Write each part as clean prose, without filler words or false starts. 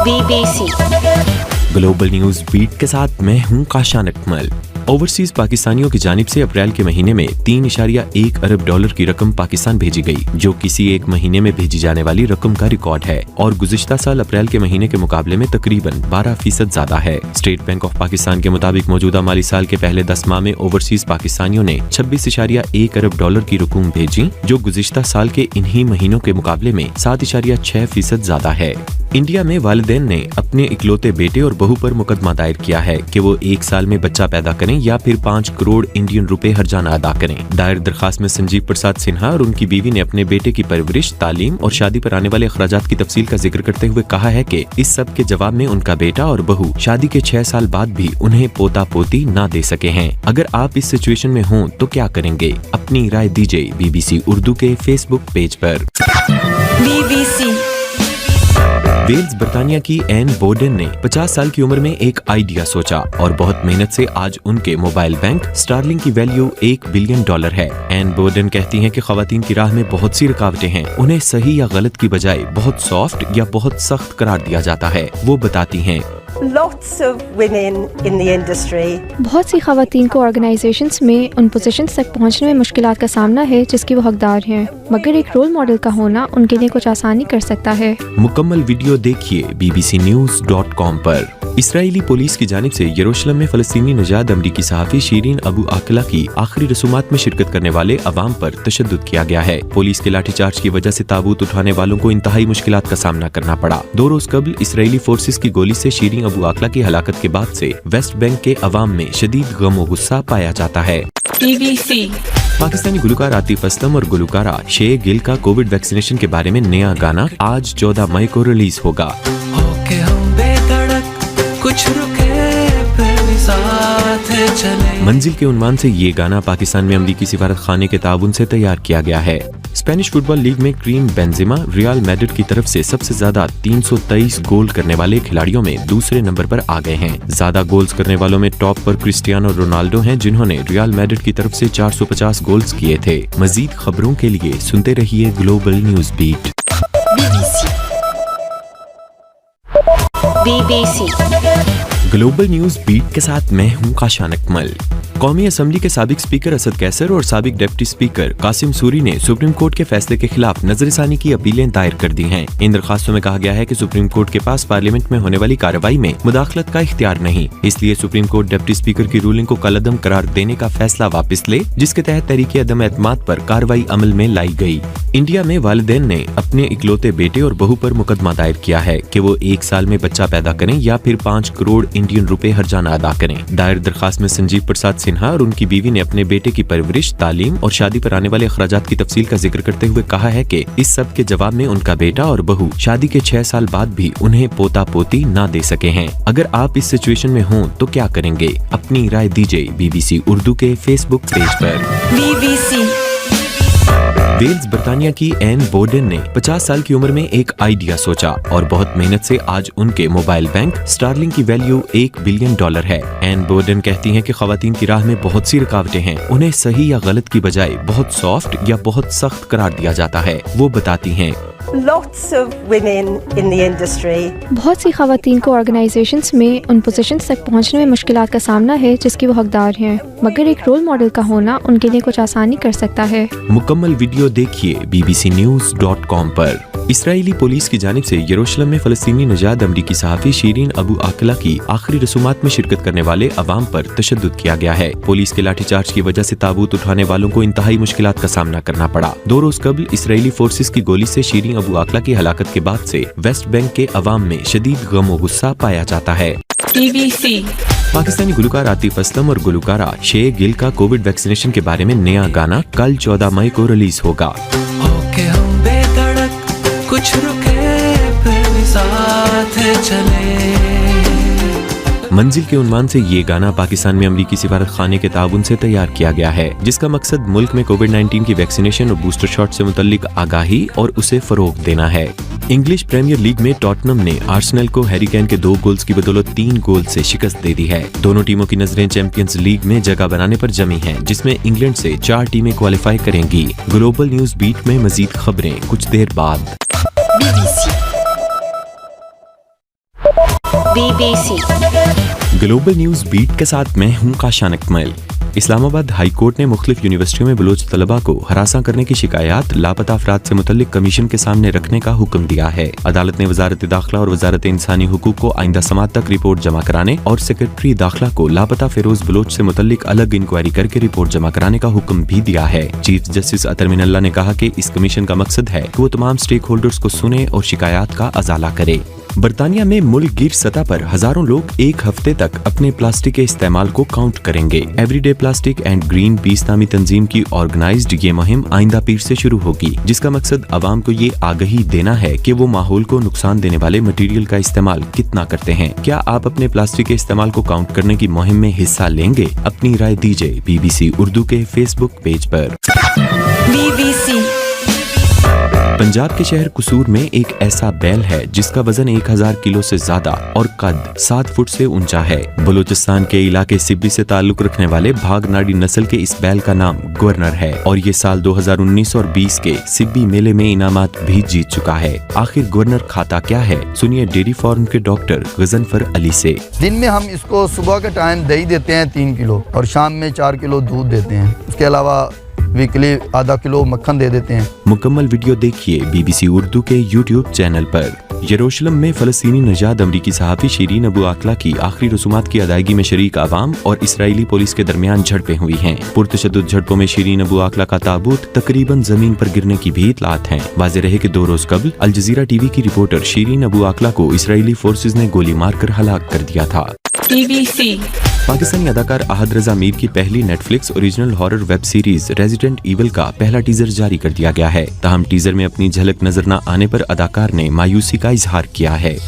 BBC global news beat के साथ मैं हूं काशान अकमल। ओवरसीज पाकिस्तानियों की जानिब से अप्रैल के महीने में 3.1 अरब डॉलर की रकम पाकिस्तान भेजी गई, जो किसी एक महीने में भेजी जाने वाली रकम का रिकॉर्ड है और गुज़िश्ता साल अप्रैल के महीने के मुकाबले में तकरीबन 12% ज्यादा है। स्टेट बैंक ऑफ पाकिस्तान के मुताबिक मौजूदा माली साल के पहले 10 माह में ओवरसीज पाकिस्तानियों ने 26.1 अरब डॉलर की रकूम भेजी, जो गुज़िश्ता साल के इन्हीं महीनों के मुकाबले में 7.6% ज्यादा है। इंडिया में वालिदैन ने अपने इकलौते बेटे और बहू पर मुकदमा दायर किया है कि वो 1 साल में बच्चा पैदा करें या फिर 5 करोड़ इंडियन रुपए हर्जाना अदा करें। दायर दरखास्त में संजीव प्रसाद सिन्हा और उनकी बीवी ने अपने बेटे की परवरिश, तालीम और शादी पर आने वाले अखराजात की तफसील का जिक्र करते हुए कहा है कि इस सब के जवाब में उनका बेटा और बहू शादी के 6 साल बाद भी उन्हें पोता पोती ना दे सके हैं। अगर आप इस सिचुएशन में हों तो क्या करेंगे? अपनी राय दीजिए BBC उर्दू के फेसबुक पेज पर। BBC वेल्स बर्तानिया की एन बोर्डन ने 50 साल की उम्र में एक आइडिया सोचा और बहुत मेहनत से आज उनके मोबाइल बैंक स्टारलिंक की वैल्यू $1 बिलियन है। एन बोर्डन कहती हैं कि खवातीन की राह में बहुत सी रुकावटें हैं, उन्हें सही या गलत की बजाय बहुत सॉफ्ट या बहुत सख्त करार दिया जाता है। वो बताती हैं, Lots of women in the industry. बहुत सी खवातीन को ऑर्गेनाइजेशंस में उन पोजीशंस तक पहुंचने में मुश्किलात का सामना है जिसकी वो हकदार हैं, मगर एक रोल मॉडल का होना उनके लिए कुछ आसानी कर सकता है। मुकम्मल वीडियो देखिए bbcnews.com पर। इसराइली पुलिस की जानिब से यरूशलेम में फलस्तीनी नजाद अमरीकी सहाफ़ी शीरीन अबू आकला की आखिरी रसूमात में शिरकत करने वाले अवाम पर तशद्दुद किया गया है। पुलिस के लाठीचार्ज की वजह से ताबूत उठाने वालों को इंतहाई मुश्किलात का सामना करना पड़ा। 2 रोज कबल इसराइली फोर्सेस की गोली से शीरीन अबू आकला की हलाकत के बाद से वेस्ट बैंक के अवाम में शदीद गम और गुस्सा पाया जाता है। BBC पाकिस्तानी गुलकार आतिफ असलम और गुलकारा शे गिल का कोविड वैक्सीनेशन के बारे में नया गाना आज 14 मई को रिलीज होगा। कुछ रुके फिर भी साथ चले। मंजिल के उन्वान से ये गाना पाकिस्तान में अमरीकी सिफारत खाने के ताउन से तैयार किया गया है। स्पेनिश फुटबॉल लीग में क्रीम बेंजेमा रियल मैड्रिड की तरफ से सबसे ज्यादा 323 गोल करने वाले खिलाड़ियों में दूसरे नंबर पर आ गए हैं। ज्यादा गोल्स करने वालों में टॉप पर क्रिस्टियानो रोनाल्डो हैं, जिन्होंने रियल मैड्रिड की तरफ से 450 गोल्स किए थे। मजीद खबरों के लिए सुनते रहिए global news beat. BBC global news beat के साथ मैं हूं काशान अकमल। कौमी असम्बली के साबिक स्पीकर असद कैसर और साबिक डिप्टी स्पीकर कासिम सूरी ने सुप्रीम कोर्ट के फैसले के खिलाफ नजरसानी की अपीलें दायर कर दी हैं। इन दरखास्तों में कहा गया है कि सुप्रीम कोर्ट के पास पार्लियामेंट में होने वाली कार्रवाई में मुदाखलत का इख्तियार नहीं, इसलिए सुप्रीम कोर्ट डिप्टी स्पीकर की रूलिंग को कलअदम करार देने का फैसला वापस ले, जिसके तहत तहरीक अदम एतमाद पर कार्रवाई अमल में लाई गई। इंडिया में वालिदैन ने अपने इकलौते बेटे और बहू पर मुकदमा दायर किया है कि वो 1 साल में बच्चा पैदा करें या फिर 5 करोड़ इंडियन रुपए हर्जाना अदा करें। दायर दरखास्त में संजीव प्रसाद सिन्हा और उनकी बीवी ने अपने बेटे की परवरिश, तालीम और शादी पर आने वाले अखराजात की तफसील का जिक्र करते हुए कहा है कि इस सब के जवाब में उनका बेटा और बहू शादी के 6 साल बाद भी उन्हें पोता पोती ना दे सके हैं। अगर आप इस सिचुएशन में हों तो क्या करेंगे? अपनी राय दीजिए BBC उर्दू के फेसबुक पेज पर। BBC वेल्स बर्तानिया की एन बोर्डन ने 50 साल की उम्र में एक आइडिया सोचा और बहुत मेहनत से आज उनके मोबाइल बैंक स्टारलिंक की वैल्यू $1 बिलियन है। एन बोर्डन कहती हैं कि खवातीन की राह में बहुत सी रुकावटें हैं, उन्हें सही या गलत की बजाय बहुत सॉफ्ट या बहुत सख्त करार दिया जाता है। वो बताती हैं, Lots of women in the industry. बहुत सी खवातीन को ऑर्गेनाइजेशंस में उन पोजीशंस तक पहुंचने में मुश्किलात का सामना है जिसकी वो हकदार हैं, मगर एक रोल मॉडल का होना उनके लिए कुछ आसानी कर सकता है। मुकम्मल वीडियो देखिए bbcnews.com पर। इसराइली पुलिस की जानिब से यरूशलेम में फलस्तीनी नजाद अमरीकी सहाफ़ी शीरीन अबू आकला की आखिरी रसूमात में शिरकत करने वाले अवाम पर तशद्दुद किया गया है। पुलिस के लाठीचार्ज की वजह से ताबूत उठाने वालों को इंतहाई मुश्किलात का सामना करना पड़ा। 2 रोज कबल इसराइली फोर्सेस की गोली से शीरीन अबू आकला की हलाकत के बाद से वेस्ट बैंक के अवाम में शदीद गम और गुस्सा पाया जाता है। BBC पाकिस्तानी गुलकार आतिफ असलम और गुलकारा शे गिल का कोविड वैक्सीनेशन के बारे में नया गाना कल 14 मई को रिलीज होगा। कुछ रुके फिर भी साथ चले। मंजिल के उन्वान से ये गाना पाकिस्तान में अमरीकी सिफारत खाने के ताउन से तैयार किया गया है, जिसका मकसद मुल्क में कोविड-19 की वैक्सीनेशन और बूस्टर शॉट से मुतल्लिक आगाही और उसे फरोग देना है। इंग्लिश प्रीमियर लीग में टॉटनम ने आर्सेनल को हैरी केन के 2 गोल्स की बदौलत 3 गोल से शिकस्त दे दी है। दोनों टीमों की नजरें चैंपियंस लीग में जगह बनाने पर जमी हैं, जिसमें इंग्लैंड से 4 टीमें क्वालिफाई करेंगी। ग्लोबल न्यूज बीट में मजीद खबरें कुछ देर बाद। BBC BBC global news beat के साथ मैं हूं काशान अकमल। इस्लामाबाद हाई कोर्ट ने मुख्तलिफ यूनिवर्सिटियों में बलोच तलबा को हरासा करने की शिकायत लापता अफराद से मुतल्लिक कमीशन के सामने रखने का हुक्म दिया है। अदालत ने वजारत दाखिला और वजारत इंसानी हुकूक को आइंदा समात तक रिपोर्ट जमा कराने और सेक्रेटरी दाखिला को लापता फेरोज बलोच से मुतल्लिक अलग इंक्वायरी करके रिपोर्ट जमा कराने का हुक्म भी दिया है। चीफ जस्टिस अतर मिनल्ला ने कहा कि इस कमीशन का मकसद है कि वो तमाम स्टेक होल्डर्स को सुने और शिकायत का अजाला करे। बरतानिया में मुल्क गिर सतह पर हजारों लोग एक हफ्ते तक अपने प्लास्टिक के इस्तेमाल को काउंट करेंगे। Everyday plastic and green peas नामी तंजीम की ऑर्गेनाइज्ड ये मुहिम आइंदा पीर से शुरू होगी, जिसका मकसद आवाम को ये आगाही देना है कि वो माहौल को नुकसान देने वाले मटेरियल का इस्तेमाल कितना करते हैं। क्या आप अपने प्लास्टिक के इस्तेमाल को काउंट करने की मुहिम में हिस्सा लेंगे? अपनी राय दीजिए BBC उर्दू के फेसबुक पेज पर। BBC पंजाब के शहर कसूर में एक ऐसा बैल है जिसका वजन 1000 किलो से ज्यादा और कद 7 फुट से ऊंचा है। बलूचिस्तान के इलाके सिब्बी से ताल्लुक रखने वाले भागनाडी नस्ल के इस बैल का नाम गवर्नर है और ये साल 2019 और 20 के सिब्बी मेले में इनामात भी जीत चुका है। आखिर गवर्नर खाता क्या है? सुनिए डेयरी फार्म के डॉक्टर गजनफर अली से। दिन में हम इसको सुबह के टाइम दही देते हैं 3 किलो और शाम में 4 किलो दूध देते हैं। उसके अलावा वीकली आधा किलो मक्खन दे देते हैं। मुकम्मल वीडियो देखिए BBC उर्दू के YouTube चैनल पर। यरूशलेम में फलस्तीनी नजाद अमरीकी सहाफ़ी शीरीन अबू आकला की आखिरी रसूमात की अदायगी में शरीक आवाम और इसराइली पुलिस के दरमियान झड़पें हुई हैं। पुरतशद्दुद झड़पों में शीरीन अबू आकला का ताबूत तकरीबन जमीन पर गिरने की भी इतलात हैं। वाज़ेह रहे कि 2 रोज कबल अल जज़ीरा TV की रिपोर्टर शीरीन अबू आकला को इसराइली फोर्सेज ने गोली मारकर हलाक कर दिया था। BBC पाकिस्तानी अदाकार अहद रज़ा मीर की पहली Netflix original horror web series resident evil का पहला टीजर जारी कर दिया गया है। ताहम टीजर में अपनी झलक नजर न आने पर अदाकार ने मायूसी का इजहार किया है।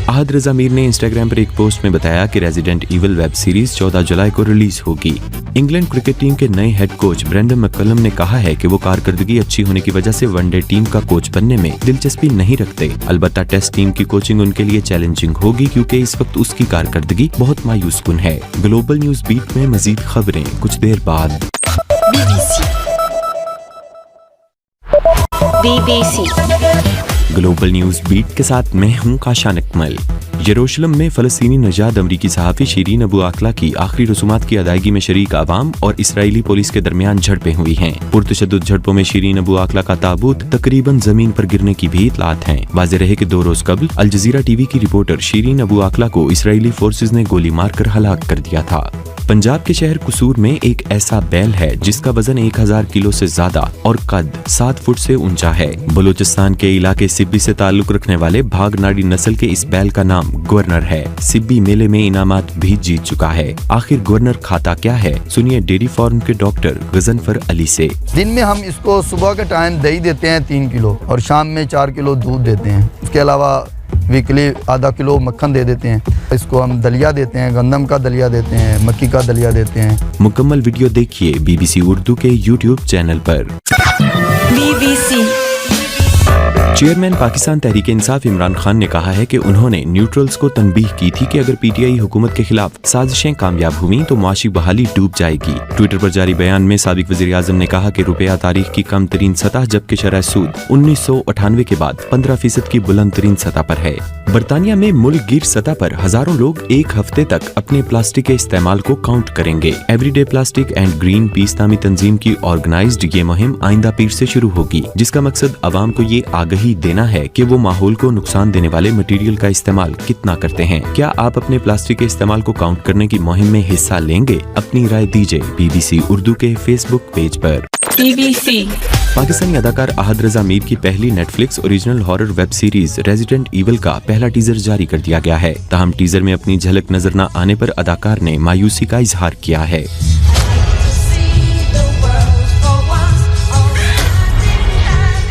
अहद रज़ा मीर ने इंस्टाग्राम पर एक पोस्ट में बताया कि रेजिडेंट ईविल वेब सीरीज 14 जुलाई को रिलीज होगी। इंग्लैंड क्रिकेट टीम के नए हेड कोच ब्रेंडन मैककलम ने कहा है कि वो कारकर्दगी अच्छी होने की वजह से वनडे टीम का कोच बनने में दिलचस्पी नहीं रखते। अलबत्ता टेस्ट टीम की कोचिंग उनके लिए चैलेंजिंग होगी क्योंकि इस वक्त उसकी कारकर्दगी बहुत मायूस कुन है। ग्लोबल न्यूज बीट में मजीद खबरें कुछ देर बाद। BBC ग्लोबल न्यूज बीट के साथ मैं हूं काशान अकमल। यरूशलेम में फलस्तीनी नजाद अमरीकी सहाफ़ी शीरीन अबू आकला की आखिरी रसूमात की अदायगी में शरीक आवाम और इसराइली पुलिस के दरमियान झड़पें हुई हैं। पुरतशद्दुद झड़पों में शीरीन अबू आकला का ताबूत तकरीबन जमीन पर गिरने की भी इतलात हैं। वाज़ेह रहे कि 2 रोज कबल अल जज़ीरा TV की रिपोर्टर शीरीन अबू आकला को इसराइली फोर्सेज ने गोली मारकर हलाक कर दिया था। पंजाब के शहर कसूर में एक ऐसा बैल है जिसका वजन 1000 किलो से ज्यादा और कद 7 फुट से ऊंचा है। बलूचिस्तान के इलाके सिब्बी से ताल्लुक रखने वाले भागनाडी नस्ल के इस बैल का नाम गवर्नर है। सिब्बी मेले में इनामात भी जीत चुका है। आखिर गवर्नर खाता क्या है? सुनिए डेयरी फार्म के डॉक्टर गजनफर अली से। दिन में हम इसको सुबह के टाइम दही देते हैं 3 किलो और शाम में 4 किलो दूध देते हैं। उसके अलावा वीकली आधा किलो मक्खन दे देते हैं। इसको हम दलिया देते हैं, गंदम का दलिया देते हैं, मक्की का दलिया देते हैं। मुकम्मल वीडियो देखिए BBC उर्दू के YouTube चैनल पर। BBC चेयरमैन पाकिस्तान तहरीक इंसाफ इमरान खान ने कहा है कि उन्होंने न्यूट्रल्स को तनबीह की थी कि अगर PTI हुकूमत के खिलाफ साजिशें कामयाब हुई तो माशी बहाली डूब जाएगी। ट्विटर पर जारी बयान में साबिक वज़ीर आज़म ने कहा कि रुपया तारीख की कम तरीन सतह जबकि शरह सूद 1998 के बाद 15% की बुलंद तरीन सतह पर है। बरतानिया में मुल्क गिर सतह पर हजारों लोग एक हफ्ते तक अपने प्लास्टिक के इस्तेमाल को काउंट करेंगे। Everyday plastic and green peas नामी तंजीम की ऑर्गेनाइज्ड ये मुहिम आइंदा पीर से शुरू होगी, जिसका मकसद आवाम को ये आगाही देना है कि वो माहौल को नुकसान देने वाले मटेरियल का इस्तेमाल कितना करते हैं। क्या आप अपने प्लास्टिक के इस्तेमाल को काउंट करने की मुहिम में हिस्सा लेंगे? अपनी राय दीजिए BBC उर्दू के फेसबुक पेज पर। BBC पाकिस्तानी अदाकार अहद रज़ा मीर की पहली Netflix original horror web series resident evil का पहला टीजर जारी कर दिया गया है। ताहम टीजर में अपनी झलक नजर न आने पर अदाकार ने मायूसी का इजहार किया है।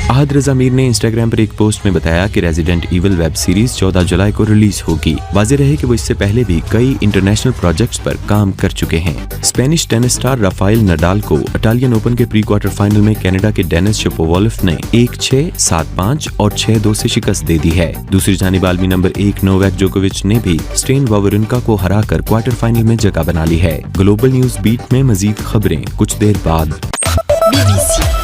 अहद रज़ा मीर ने इंस्टाग्राम पर एक पोस्ट में बताया कि रेजिडेंट ईविल वेब सीरीज 14 जुलाई को रिलीज होगी। वाज़ेह रहे कि वो इससे पहले भी कई इंटरनेशनल प्रोजेक्ट्स पर काम कर चुके हैं। Spanish tennis star Rafael Nadal को इटालियन ओपन के प्री क्वार्टर फाइनल में कनाडा के डेनिस शापोवालोव ने 1-6, 7-5 और 6-2 से शिकस्त दे दी है। दूसरी जानिब आलमी नंबर 1 नोवाक जोकोविच ने भी स्टेन वावरिंका को हराकर क्वार्टर फाइनल में जगह बना ली है। ग्लोबल न्यूज बीट में मजीद खबरें कुछ देर बाद। BBC